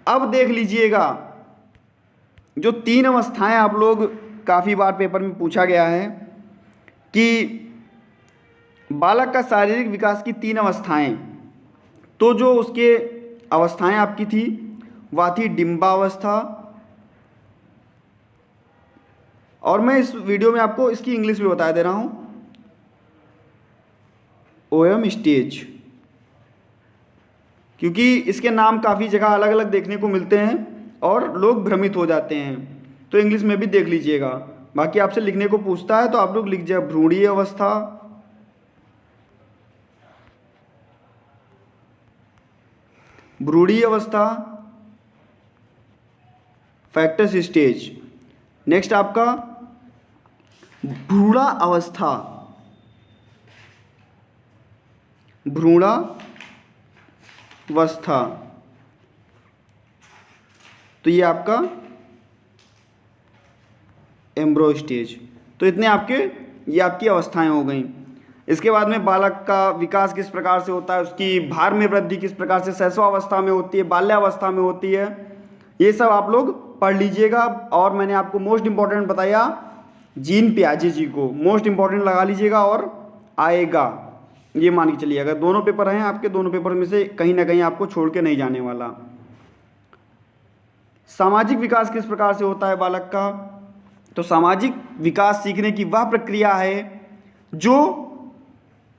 अब देख लीजिएगा जो 3 अवस्थाएं आप लोग काफ़ी बार पेपर में पूछा गया है कि बालक का शारीरिक विकास की 3 अवस्थाएं, तो जो उसके अवस्थाएं आपकी थी वह थी डिम्बावस्था, और मैं इस वीडियो में आपको इसकी इंग्लिश में बता दे रहा हूँ, ओएम स्टेज, क्योंकि इसके नाम काफ़ी जगह अलग अलग देखने को मिलते हैं और लोग भ्रमित हो जाते हैं, तो इंग्लिश में भी देख लीजिएगा। बाकी आपसे लिखने को पूछता है तो आप लोग लिख जाए भ्रूणीय अवस्था, भ्रूणीय अवस्था, फैक्टस स्टेज। नेक्स्ट आपका भ्रूणा अवस्था, भ्रूणावस्था, तो ये आपका एम्ब्रो स्टेज। तो इतने आपके ये आपकी अवस्थाएं हो गई। इसके बाद में बालक का विकास किस प्रकार से होता है, उसकी भार में वृद्धि किस प्रकार से शैशवावस्था में होती है, बाल्यावस्था में होती है, ये सब आप लोग पढ़ लीजिएगा। और मैंने आपको मोस्ट इंपॉर्टेंट बताया जीन पियाजे जी को, मोस्ट इंपॉर्टेंट लगा लीजिएगा और आएगा, ये मान के चलिए। अगर दोनों पेपर हैं आपके, दोनों पेपर में से कहीं ना कहीं आपको छोड़ के नहीं जाने वाला। सामाजिक विकास किस प्रकार से होता है बालक का, तो सामाजिक विकास सीखने की वह प्रक्रिया है जो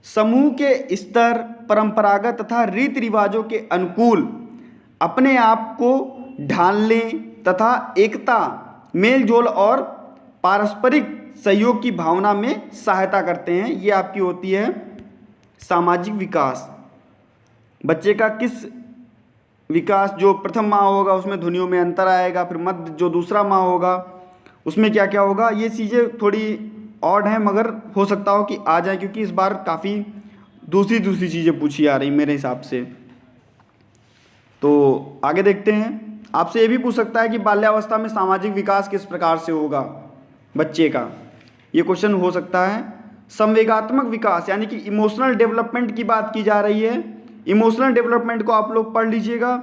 समूह के स्तर, परंपरागत तथा रीति रिवाजों के अनुकूल अपने आप को ढालने तथा एकता, मेलजोल और पारस्परिक सहयोग की भावना में सहायता करते हैं। ये आपकी होती है सामाजिक विकास। बच्चे का किस विकास, जो प्रथम माह होगा उसमें ध्वनियों में अंतर आएगा, फिर मध्य जो दूसरा माह होगा उसमें क्या क्या होगा, ये चीज़ें थोड़ी ऑड हैं मगर हो सकता हो कि आ जाए, क्योंकि इस बार काफ़ी दूसरी चीज़ें पूछी आ रही मेरे हिसाब से। तो आगे देखते हैं। आपसे ये भी पूछ सकता है कि बाल्यावस्था में सामाजिक विकास किस प्रकार से होगा बच्चे का, ये क्वेश्चन हो सकता है। संवेगात्मक विकास यानी कि इमोशनल डेवलपमेंट की बात की जा रही है। इमोशनल डेवलपमेंट को आप लोग पढ़ लीजिएगा।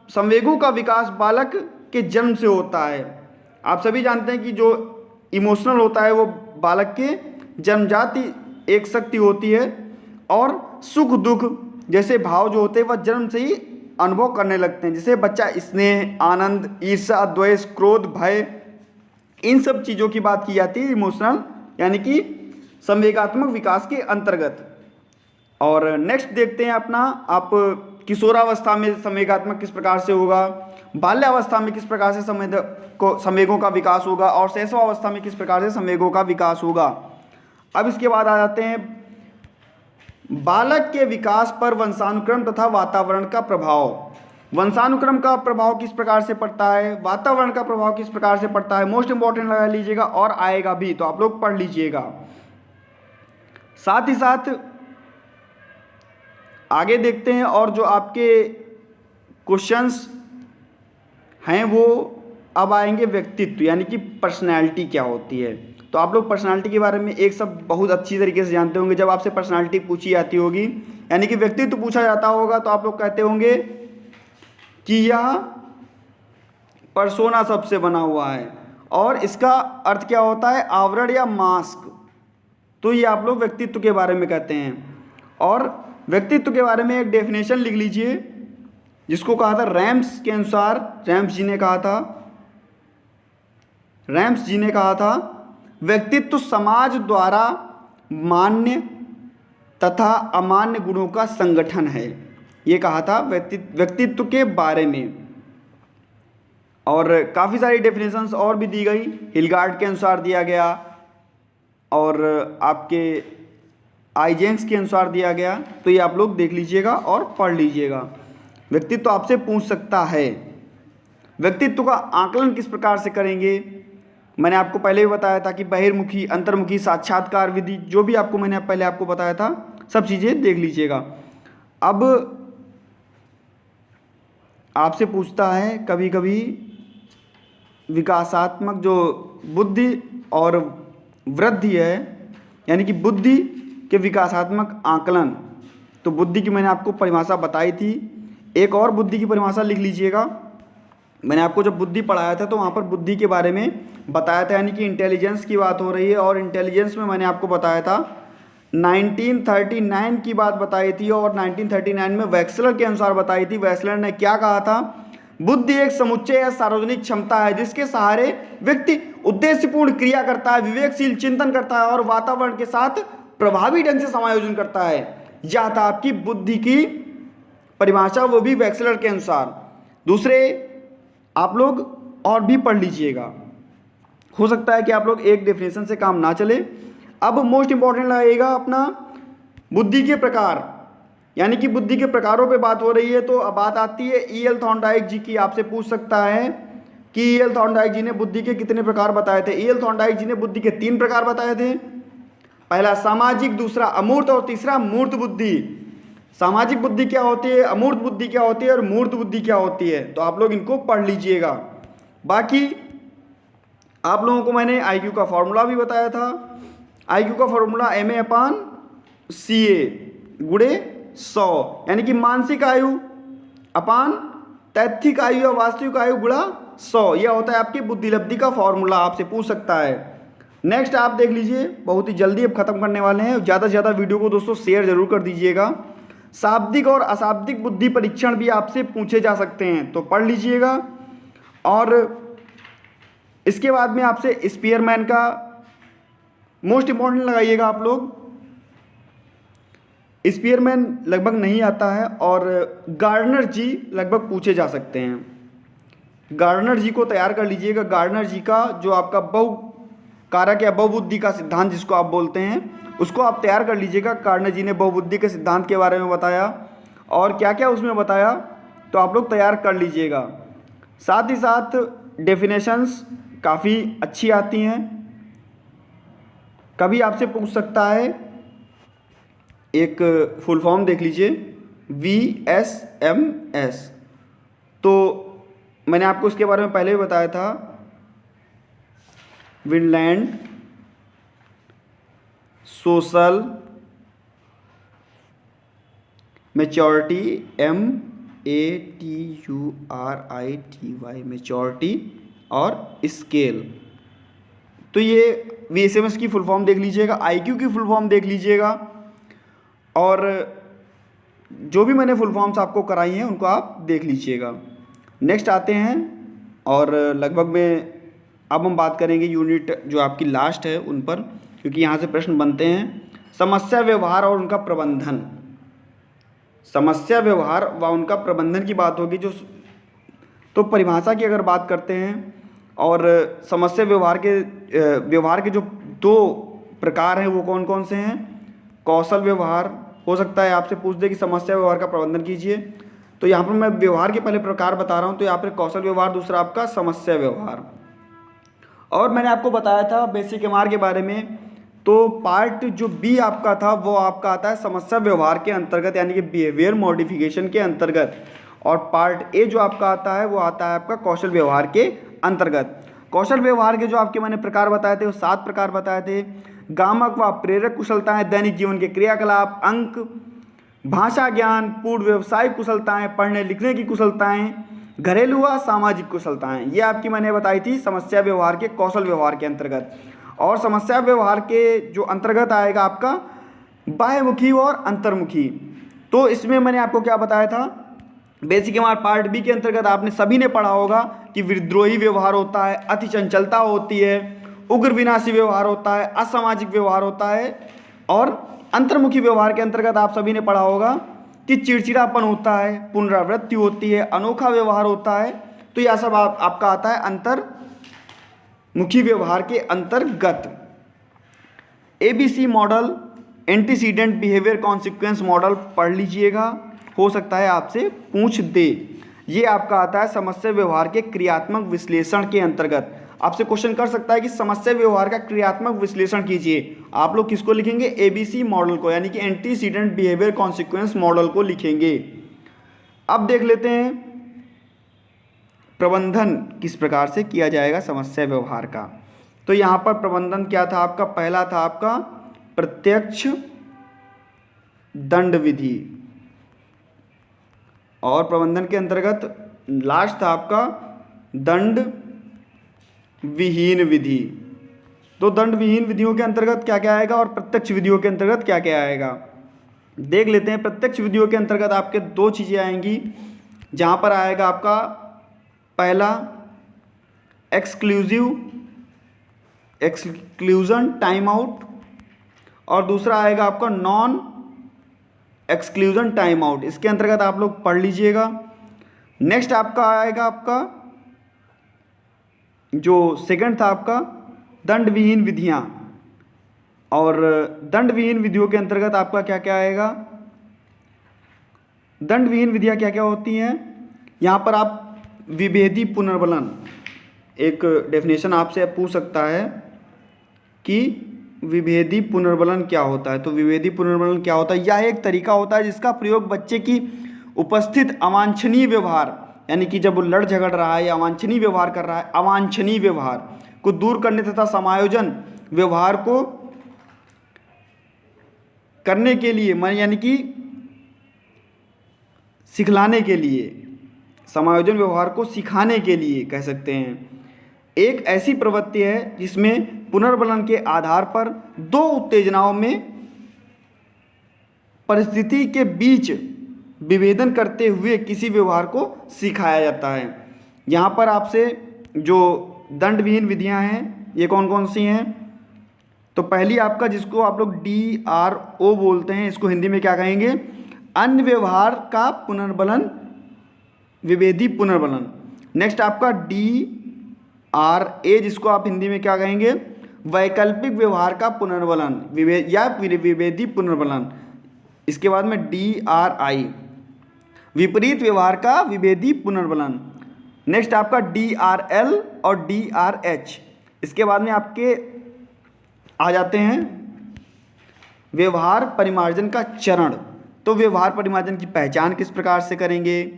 संवेगों का विकास बालक के जन्म से होता है। आप सभी जानते हैं कि जो इमोशनल होता है वो बालक के जन्मजात एक शक्ति होती है, और सुख दुख जैसे भाव जो होते हैं वह जन्म से ही अनुभव करने लगते हैं। जैसे बच्चा स्नेह, आनंद, ईर्ष्या, द्वेष, क्रोध, भय, इन सब चीज़ों की बात की जाती है इमोशनल यानी कि संवेगात्मक विकास के अंतर्गत। और नेक्स्ट देखते हैं अपना, आप किशोरावस्था में संवेगात्मक किस प्रकार से होगा, बाल्यावस्था में किस प्रकार से संवेगों का विकास होगा, और शैशवावस्था में किस प्रकार से संवेगों का विकास होगा। अब इसके बाद आ जाते हैं बालक के विकास पर वंशानुक्रम तथा वातावरण का प्रभाव। वंशानुक्रम का प्रभाव किस प्रकार से पड़ता है, वातावरण का प्रभाव किस प्रकार से पड़ता है, मोस्ट इंपॉर्टेंट लगा लीजिएगा और आएगा भी, तो आप लोग पढ़ लीजिएगा। साथ ही साथ आगे देखते हैं, और जो आपके क्वेश्चंस हैं वो अब आएंगे व्यक्तित्व यानी कि पर्सनैलिटी क्या होती है। तो आप लोग पर्सनालिटी के बारे में एक सब बहुत अच्छी तरीके से जानते होंगे। जब आपसे पर्सनालिटी पूछी जाती होगी यानी कि व्यक्तित्व पूछा जाता होगा तो आप लोग कहते होंगे कि यह पर्सोना सबसे बना हुआ है, और इसका अर्थ क्या होता है, आवरण या मास्क। तो ये आप लोग व्यक्तित्व के बारे में कहते हैं। और व्यक्तित्व के बारे में एक डेफिनेशन लिख लीजिए जिसको कहा था रैम्स के अनुसार, रैम्स जी ने कहा था व्यक्तित्व समाज द्वारा मान्य तथा अमान्य गुणों का संगठन है। ये कहा था व्यक्तित्व के बारे में। और काफ़ी सारी डेफिनेशंस और भी दी गई, हिलगार्ड के अनुसार दिया गया और आपके आइजेंक्स के अनुसार दिया गया। तो ये आप लोग देख लीजिएगा और पढ़ लीजिएगा। व्यक्तित्व आपसे पूछ सकता है। व्यक्तित्व का आकलन किस प्रकार से करेंगे, मैंने आपको पहले भी बताया था कि बहिर्मुखी, अंतर्मुखी, साक्षात्कार विधि, जो भी आपको मैंने पहले आपको बताया था, सब चीज़ें देख लीजिएगा। अब आपसे पूछता है कभी कभी विकासात्मक जो बुद्धि और वृद्धि है, यानी कि बुद्धि के विकासात्मक आकलन। तो बुद्धि की मैंने आपको परिभाषा बताई थी। एक और बुद्धि की परिभाषा लिख लीजिएगा। मैंने आपको जब बुद्धि पढ़ाया था तो वहाँ पर बुद्धि के बारे में बताया था, यानी कि इंटेलिजेंस की बात हो रही है। और इंटेलिजेंस में मैंने आपको बताया था 1939 की बात बताई थी, और 1939 में वेक्सलर के अनुसार बताई थी। वेक्सलर ने क्या कहा था? बुद्धि एक समुच्चय या सार्वजनिक क्षमता है जिसके सहारे व्यक्ति उद्देश्यपूर्ण क्रिया करता है, विवेकशील चिंतन करता है और वातावरण के साथ प्रभावी ढंग से समायोजन करता है। यह था आपकी बुद्धि की परिभाषा, वो भी वेक्सलर के अनुसार। दूसरे आप लोग और भी पढ़ लीजिएगा, हो सकता है कि आप लोग एक डेफिनेशन से काम ना चले। अब मोस्ट इंपॉर्टेंट लगेगा अपना बुद्धि के प्रकार, यानी कि बुद्धि के प्रकारों पे बात हो रही है। तो अब बात आती है E.L. थॉर्नडाइक जी की। आपसे पूछ सकता है कि E.L. थॉर्नडाइक जी ने बुद्धि के कितने प्रकार बताए थे? E.L. थॉर्नडाइक जी ने बुद्धि के 3 प्रकार बताए थे। पहला सामाजिक, दूसरा अमूर्त और तीसरा मूर्त बुद्धि। सामाजिक बुद्धि क्या होती है, अमूर्त बुद्धि क्या होती है और मूर्त बुद्धि क्या होती है? तो आप लोग इनको पढ़ लीजिएगा। बाकी आप लोगों को मैंने IQ का फॉर्मूला भी बताया था। IQ का फॉर्मूला MA/CA गुणे 100, यानी कि मानसिक आयु अपान तैथिक आयु या वास्तविक आयु गुणा 100। यह होता है आपकी बुद्धिलब्धि का फॉर्मूला, आपसे पूछ सकता है। नेक्स्ट आप देख लीजिए, बहुत ही जल्दी अब खत्म करने वाले हैं। ज़्यादा से ज़्यादा वीडियो को दोस्तों शेयर जरूर कर दीजिएगा। शाब्दिक और अशाब्दिक बुद्धि परीक्षण भी आपसे पूछे जा सकते हैं, तो पढ़ लीजिएगा। और इसके बाद में आपसे स्पीयरमैन का मोस्ट इंपॉर्टेंट लगाइएगा आप लोग। स्पीयरमैन लगभग नहीं आता है, और गार्डनर जी लगभग पूछे जा सकते हैं। गार्डनर जी को तैयार कर लीजिएगा। गार्डनर जी का जो आपका बहुकारक या बहुबुद्धि का सिद्धांत जिसको आप बोलते हैं, उसको आप तैयार कर लीजिएगा। गार्डनर जी ने बहुबुद्धि के सिद्धांत के बारे में बताया और क्या क्या उसमें बताया, तो आप लोग तैयार कर लीजिएगा। साथ ही साथ डेफिनेशंस काफ़ी अच्छी आती हैं। कभी आपसे पूछ सकता है, एक फुल फॉर्म देख लीजिए VSMS। तो मैंने आपको इसके बारे में पहले भी बताया था। Vinland social maturity, MATURITY maturity और स्केल। तो ये VSMS की फुल फॉर्म देख लीजिएगा। IQ की फुल फॉर्म देख लीजिएगा, और जो भी मैंने फुल फॉर्म्स आपको कराई हैं उनको आप देख लीजिएगा। नेक्स्ट आते हैं, और लगभग में अब हम बात करेंगे यूनिट जो आपकी लास्ट है उन पर, क्योंकि यहाँ से प्रश्न बनते हैं। समस्या व्यवहार और उनका प्रबंधन। समस्या व्यवहार व उनका प्रबंधन की बात होगी। जो तो परिभाषा की अगर बात करते हैं, और समस्या व्यवहार के जो 2 प्रकार हैं वो कौन कौन से हैं? कौशल व्यवहार, हो सकता है आपसे पूछ दे कि समस्या व्यवहार का प्रबंधन कीजिए, तो यहाँ पर मैं व्यवहार के पहले प्रकार बता रहा हूँ। तो यहाँ पर कौशल व्यवहार, दूसरा आपका समस्या व्यवहार। और मैंने आपको बताया था बेसिक MR के बारे में। तो पार्ट जो B आपका था वो आपका आता है समस्या व्यवहार के अंतर्गत, यानी कि बिहेवियर मॉडिफिकेशन के अंतर्गत। और पार्ट A जो आपका आता है वो आता है आपका कौशल व्यवहार के अंतर्गत। कौशल व्यवहार के जो आपके मैंने प्रकार बताए थे वो 7 प्रकार बताए थे। गामक व प्रेरक कुशलताएं, दैनिक जीवन के क्रियाकलाप, अंक, भाषा ज्ञान, पूर्ण व्यवसायिक कुशलताएं, पढ़ने लिखने की कुशलताएं, घरेलू व सामाजिक कुशलताएं, ये आपकी मैंने बताई थी समस्या व्यवहार के कौशल व्यवहार के अंतर्गत। और समस्या व्यवहार के जो अंतर्गत आएगा आपका बाह्यमुखी और अंतर्मुखी। तो इसमें मैंने आपको क्या बताया था, बेसिक MR पार्ट B के अंतर्गत आपने सभी ने पढ़ा होगा कि विद्रोही व्यवहार होता है, अति चंचलता होती है, उग्र विनाशी व्यवहार होता है, असामाजिक व्यवहार होता है। और अंतर्मुखी व्यवहार के अंतर्गत आप सभी ने पढ़ा होगा कि चिड़चिड़ापन होता है, पुनरावृत्ति होती है, अनोखा व्यवहार होता है। तो यह सब आपका आता है अंतर्मुखी व्यवहार के अंतर्गत। ABC model, antecedent behaviour consequence model पढ़ लीजिएगा, हो सकता है आपसे पूछ दे। ये आपका आता है समस्या व्यवहार के क्रियात्मक विश्लेषण के अंतर्गत। आपसे क्वेश्चन कर सकता है कि समस्या व्यवहार का क्रियात्मक विश्लेषण कीजिए। आप लोग किसको लिखेंगे? ABC मॉडल को, यानी कि एंटीसीडेंट बिहेवियर कॉन्सिक्वेंस मॉडल को लिखेंगे। अब देख लेते हैं प्रबंधन किस प्रकार से किया जाएगा समस्या व्यवहार का। तो यहाँ पर प्रबंधन क्या था आपका, पहला था आपका प्रत्यक्ष दंड विधि, और प्रबंधन के अंतर्गत लास्ट था आपका दंड विहीन विधि। तो दंड विहीन विधियों के अंतर्गत क्या क्या आएगा और प्रत्यक्ष विधियों के अंतर्गत क्या क्या आएगा, देख लेते हैं। प्रत्यक्ष विधियों के अंतर्गत आपके दो चीज़ें आएंगी, जहाँ पर आएगा आपका पहला एक्सक्लूजन टाइम आउट, और दूसरा आएगा आपका नॉन एक्सक्लूजन टाइम आउट। इसके अंतर्गत आप लोग पढ़ लीजिएगा। नेक्स्ट आपका आएगा आपका जो सेकंड था आपका दंड विहीन विधियाँ, और दंड विहीन विधियों के अंतर्गत आपका क्या क्या आएगा, दंड विहीन विधियाँ क्या क्या होती हैं। यहाँ पर आप विभेदी पुनर्बलन, एक डेफिनेशन आपसे पूछ सकता है कि विभेदी पुनर्बलन क्या होता है। तो विभेदी पुनर्बलन क्या होता है, यह एक तरीका होता है जिसका प्रयोग बच्चे की उपस्थित अवांछनीय व्यवहार, यानी कि जब वो लड़ झगड़ रहा है या अवांछनीय व्यवहार कर रहा है, अवांछनीय व्यवहार को दूर करने तथा समायोजन व्यवहार को करने के लिए, यानी कि सिखलाने के लिए, समायोजन व्यवहार को सिखाने के लिए कह सकते हैं। एक ऐसी प्रवृत्ति है जिसमें पुनर्बलन के आधार पर दो उत्तेजनाओं में परिस्थिति के बीच विभेदन करते हुए किसी व्यवहार को सिखाया जाता है। यहाँ पर आपसे जो दंड विहीन विधियाँ हैं ये कौन कौन सी हैं, तो पहली आपका जिसको आप लोग DRO बोलते हैं, इसको हिंदी में क्या कहेंगे, अन्य व्यवहार का पुनर्बलन, विभेदी पुनर्बलन। नेक्स्ट आपका DRA जिसको आप हिंदी में क्या कहेंगे, वैकल्पिक व्यवहार का पुनर्बलन या विभेदी पुनर्बलन। इसके बाद में DRI विपरीत व्यवहार का विभेदी पुनर्बलन। नेक्स्ट आपका DRL और DRH। इसके बाद में आपके आ जाते हैं व्यवहार परिमार्जन का चरण। तो व्यवहार परिमार्जन की पहचान किस प्रकार से करेंगे,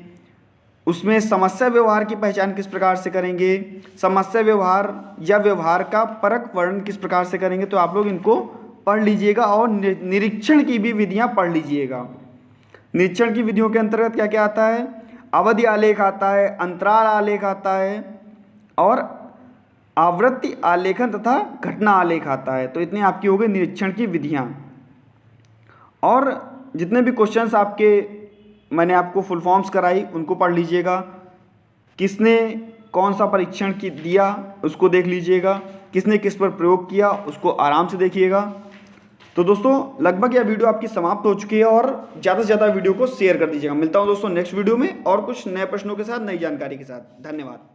उसमें समस्या व्यवहार की पहचान किस प्रकार से करेंगे, समस्या व्यवहार या व्यवहार का परक वर्णन किस प्रकार से करेंगे। तो आप लोग इनको पढ़ लीजिएगा और निरीक्षण की भी विधियां पढ़ लीजिएगा। निरीक्षण की विधियों के अंतर्गत क्या क्या आता है, अवधि आलेख आता है, अंतराल आलेख आता है, और आवृत्ति आलेखन तथा घटना आलेख आता है। तो इतनी आपकी हो गई निरीक्षण की विधियां। और जितने भी क्वेश्चंस आपके मैंने आपको फुल फॉर्म्स कराई उनको पढ़ लीजिएगा, किसने कौन सा परीक्षण की दिया उसको देख लीजिएगा, किसने किस पर प्रयोग किया उसको आराम से देखिएगा। तो दोस्तों लगभग यह वीडियो आपकी समाप्त हो चुकी है, और ज़्यादा से ज़्यादा वीडियो को शेयर कर दीजिएगा। मिलता हूँ दोस्तों नेक्स्ट वीडियो में और कुछ नए प्रश्नों के साथ, नई जानकारी के साथ। धन्यवाद।